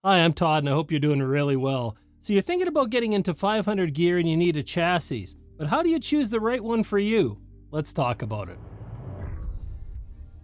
Hi, I'm Todd, and I hope you're doing really well. So you're thinking about getting into 500 gear and you need a chassis, but how do you choose the right one for you? Let's talk about it.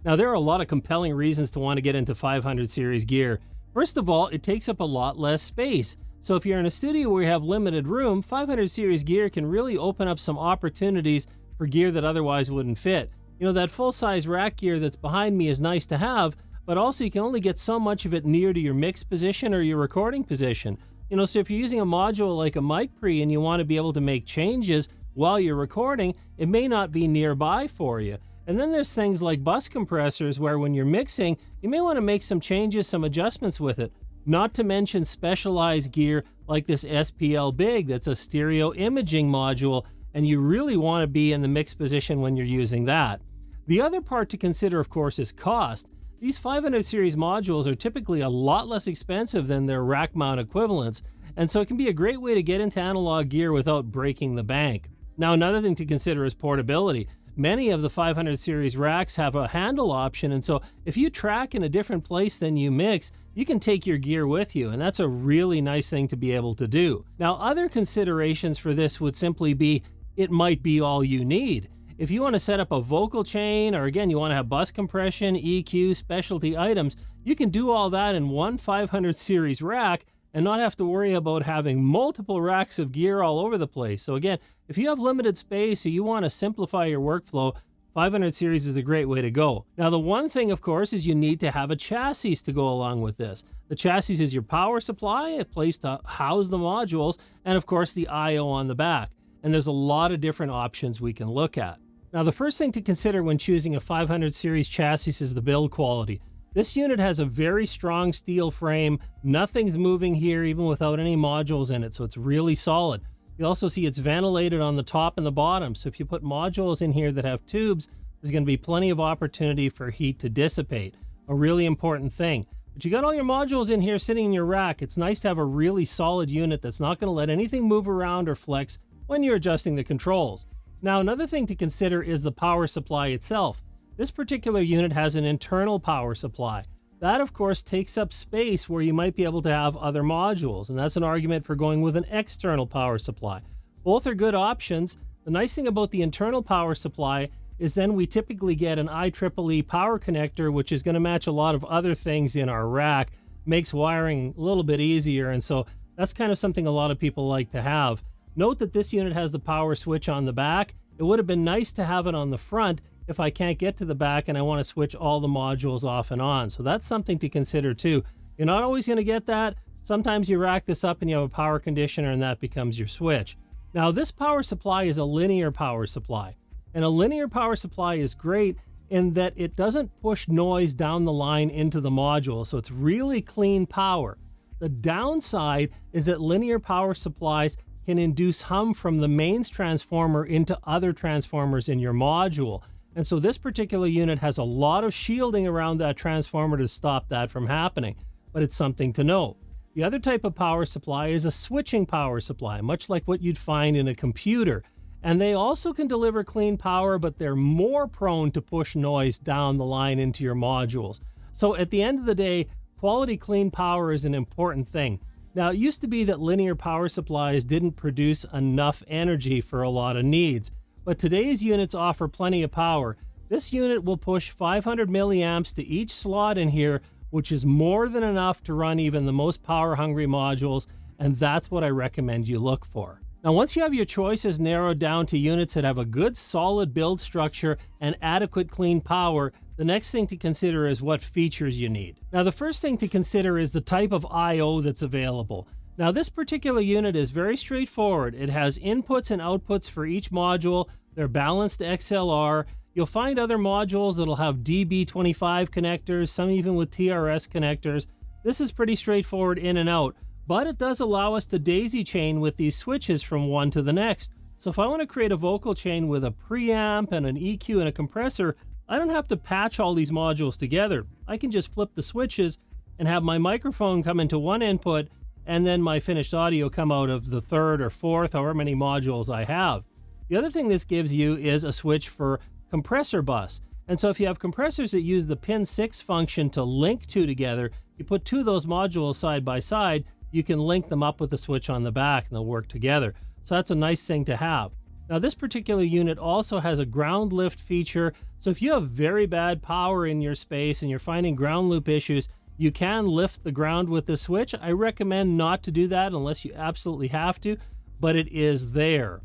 Now, there are a lot of compelling reasons to want to get into 500 series gear. First of all, it takes up a lot less space. So if you're in a studio where you have limited room, 500 series gear can really open up some opportunities for gear that otherwise wouldn't fit. You know, that full-size rack gear that's behind me is nice to have, but also you can only get so much of it near to your mix position or your recording position. You know, so if you're using a module like a mic pre and you want to be able to make changes while you're recording, it may not be nearby for you. And then there's things like bus compressors where when you're mixing, you may want to make some changes, some adjustments with it. Not to mention specialized gear like this SPL Big that's a stereo imaging module, and you really want to be in the mix position when you're using that. The other part to consider, of course, is cost. These 500 series modules are typically a lot less expensive than their rack mount equivalents, and so it can be a great way to get into analog gear without breaking the bank. Now, another thing to consider is portability. Many of the 500 series racks have a handle option, and so if you track in a different place than you mix, you can take your gear with you, and that's a really nice thing to be able to do. Now, other considerations for this would simply be it might be all you need. If you want to set up a vocal chain, or again, you want to have bus compression, EQ, specialty items, you can do all that in one 500 series rack and not have to worry about having multiple racks of gear all over the place. So again, if you have limited space or you want to simplify your workflow, 500 series is a great way to go. Now, the one thing, of course, is you need to have a chassis to go along with this. The chassis is your power supply, a place to house the modules, and of course the I/O on the back. And there's a lot of different options we can look at. Now, the first thing to consider when choosing a 500 series chassis is the build quality. This unit has a very strong steel frame. Nothing's moving here even without any modules in it, so it's really solid. You also see it's ventilated on the top and the bottom, so if you put modules in here that have tubes, there's going to be plenty of opportunity for heat to dissipate. A really important thing. But you got all your modules in here sitting in your rack. It's nice to have a really solid unit that's not going to let anything move around or flex when you're adjusting the controls. Now, another thing to consider is the power supply itself. This particular unit has an internal power supply. That, of course, takes up space where you might be able to have other modules, and that's an argument for going with an external power supply. Both are good options. The nice thing about the internal power supply is then we typically get an IEEE power connector, which is going to match a lot of other things in our rack, makes wiring a little bit easier, and so that's kind of something a lot of people like to have. Note that this unit has the power switch on the back. It would have been nice to have it on the front if I can't get to the back and I want to switch all the modules off and on. So that's something to consider too. You're not always going to get that. Sometimes you rack this up and you have a power conditioner and that becomes your switch. Now, this power supply is a linear power supply. And a linear power supply is great in that it doesn't push noise down the line into the module. So it's really clean power. The downside is that linear power supplies can induce hum from the mains transformer into other transformers in your module. And so this particular unit has a lot of shielding around that transformer to stop that from happening, but it's something to know. The other type of power supply is a switching power supply, much like what you'd find in a computer. And they also can deliver clean power, but they're more prone to push noise down the line into your modules. So at the end of the day, quality clean power is an important thing. Now, it used to be that linear power supplies didn't produce enough energy for a lot of needs, but today's units offer plenty of power. This unit will push 500 milliamps to each slot in here, which is more than enough to run even the most power-hungry modules, and that's what I recommend you look for. Now, once you have your choices narrowed down to units that have a good solid build structure and adequate clean power, the next thing to consider is what features you need. Now, the first thing to consider is the type of I/O that's available. Now, this particular unit is very straightforward. It has inputs and outputs for each module. They're balanced XLR. You'll find other modules that'll have DB25 connectors, some even with TRS connectors. This is pretty straightforward in and out, but it does allow us to daisy chain with these switches from one to the next. So if I want to create a vocal chain with a preamp and an EQ and a compressor, I don't have to patch all these modules together. I can just flip the switches and have my microphone come into one input and then my finished audio come out of the third or fourth, however many modules I have. The other thing this gives you is a switch for compressor bus. And so if you have compressors that use the pin 6 function to link two together, you put two of those modules side by side, you can link them up with the switch on the back and they'll work together. So that's a nice thing to have. Now this particular unit also has a ground lift feature. So if you have very bad power in your space and you're finding ground loop issues, you can lift the ground with the switch. I recommend not to do that unless you absolutely have to, but it is there.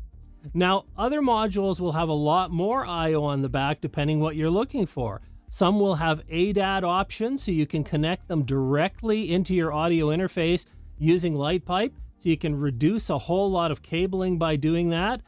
Now, other modules will have a lot more I/O on the back depending what you're looking for. Some will have ADAT options, so you can connect them directly into your audio interface using light pipe, so you can reduce a whole lot of cabling by doing that.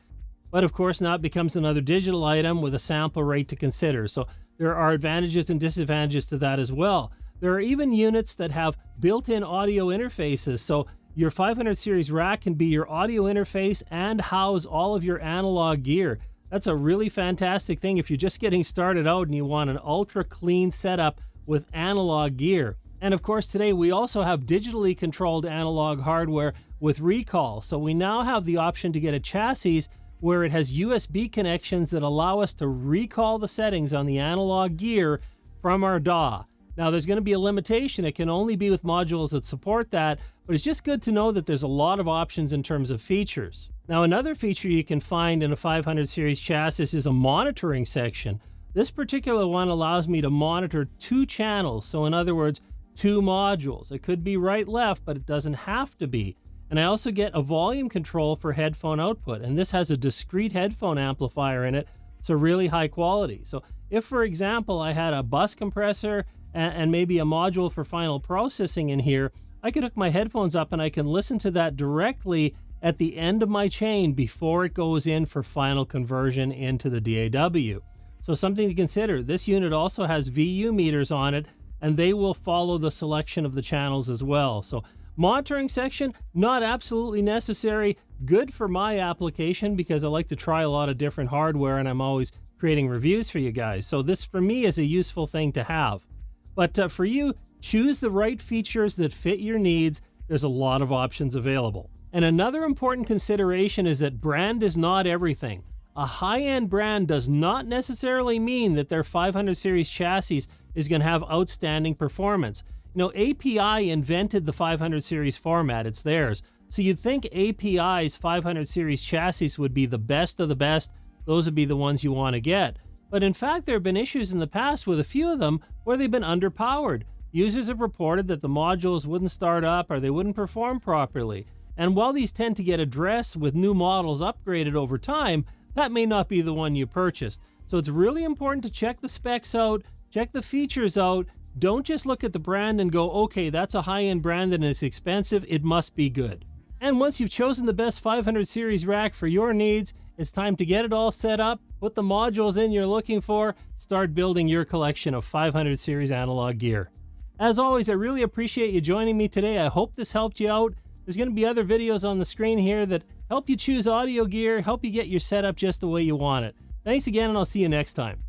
But of course, now it becomes another digital item with a sample rate to consider. So there are advantages and disadvantages to that as well. There are even units that have built-in audio interfaces. So your 500 series rack can be your audio interface and house all of your analog gear. That's a really fantastic thing if you're just getting started out and you want an ultra clean setup with analog gear. And of course, today we also have digitally controlled analog hardware with recall. So we now have the option to get a chassis where it has USB connections that allow us to recall the settings on the analog gear from our DAW. Now there's going to be a limitation. It can only be with modules that support that, but it's just good to know that there's a lot of options in terms of features. Now another feature you can find in a 500 series chassis is a monitoring section. This particular one allows me to monitor two channels. So in other words, two modules. It could be right, left, but it doesn't have to be. And I also get a volume control for headphone output. And this has a discrete headphone amplifier in it. So really high quality. So if, for example, I had a bus compressor and maybe a module for final processing in here, I could hook my headphones up and I can listen to that directly at the end of my chain before it goes in for final conversion into the DAW. So something to consider. This unit also has VU meters on it, and they will follow the selection of the channels as well. So monitoring section, not absolutely necessary. Good for my application because I like to try a lot of different hardware and I'm always creating reviews for you guys. So this for me is a useful thing to have. But for you, choose the right features that fit your needs. There's a lot of options available. And another important consideration is that brand is not everything. A high-end brand does not necessarily mean that their 500 series chassis is going to have outstanding performance. You know, API invented the 500 series format. It's theirs. So you'd think API's 500 series chassis would be the best of the best. Those would be the ones you want to get. But in fact, there have been issues in the past with a few of them where they've been underpowered. Users have reported that the modules wouldn't start up or they wouldn't perform properly. And while these tend to get addressed with new models upgraded over time, that may not be the one you purchased. So it's really important to check the specs out, check the features out. Don't just look at the brand and go, okay, that's a high-end brand and it's expensive, it must be good. And once you've chosen the best 500 series rack for your needs, it's time to get it all set up, put the modules in you're looking for, start building your collection of 500 series analog gear. As always, I really appreciate you joining me today. I hope this helped you out. There's going to be other videos on the screen here that help you choose audio gear, help you get your setup just the way you want it. Thanks again, and I'll see you next time.